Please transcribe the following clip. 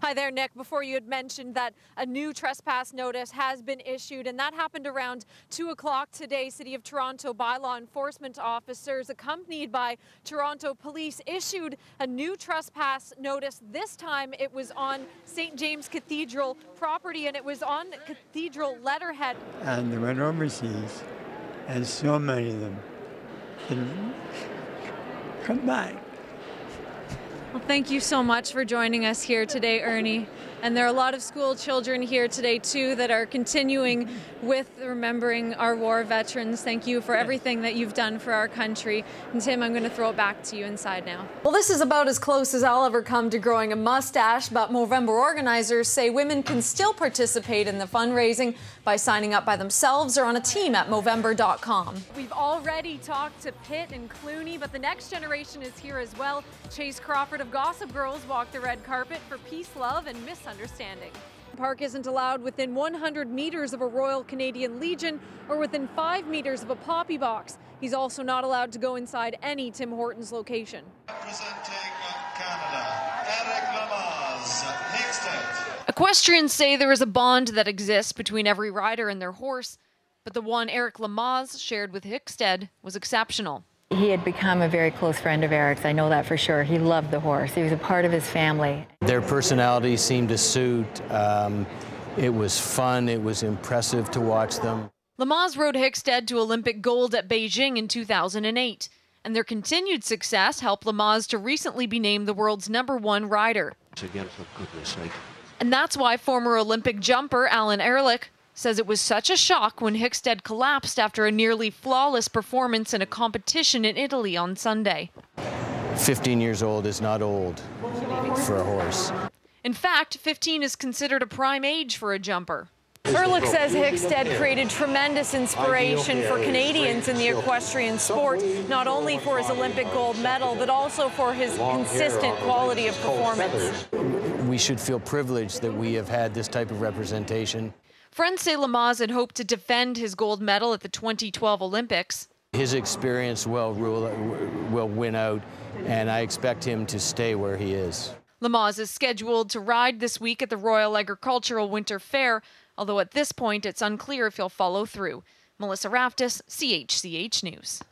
Hi there, Nick. Before you had mentioned that a new trespass notice has been issued, and that happened around 2 o'clock today. City of Toronto bylaw enforcement officers, accompanied by Toronto police, issued a new trespass notice. This time it was on St. James Cathedral property, and it was on cathedral letterhead. And they went overseas, and so many of them didn't come back. Well, thank you so much for joining us here today, Ernie. And there are a lot of school children here today, too, that are continuing with remembering our war veterans. Thank you for everything that you've done for our country. And Tim, I'm going to throw it back to you inside now. Well, this is about as close as I'll ever come to growing a mustache, but Movember organizers say women can still participate in the fundraising by signing up by themselves or on a team at Movember.com. We've already talked to Pitt and Clooney, but the next generation is here as well. Chase Crawford of Gossip Girls walked the red carpet for peace, love, and misunderstanding. Park isn't allowed within 100 meters of a Royal Canadian Legion or within 5 meters of a Poppy Box. He's also not allowed to go inside any Tim Hortons location. Representing Canada, Eric Lamaze, Hickstead. Equestrians say there is a bond that exists between every rider and their horse, but the one Eric Lamaze shared with Hickstead was exceptional. He had become a very close friend of Eric's. I know that for sure. He loved the horse. He was a part of his family. Their personalities seemed to suit. It was fun. It was impressive to watch them. Lamaze rode Hickstead to Olympic gold at Beijing in 2008, and their continued success helped Lamaze to recently be named the world's #1 rider. Again, for goodness sake. And that's why former Olympic jumper Alan Ehrlich says it was such a shock when Hickstead collapsed after a nearly flawless performance in a competition in Italy on Sunday. 15 years old is not old for a horse. In fact, 15 is considered a prime age for a jumper. Ehrlich says Hickstead created tremendous inspiration for Canadians in the equestrian sport, not only for his Olympic gold medal, but also for his consistent quality of performance. We should feel privileged that we have had this type of representation. Friends say Lamaze had hoped to defend his gold medal at the 2012 Olympics. His experience will win out, and I expect him to stay where he is. Lamaze is scheduled to ride this week at the Royal Agricultural Winter Fair, although at this point it's unclear if he'll follow through. Melissa Raftis, CHCH News.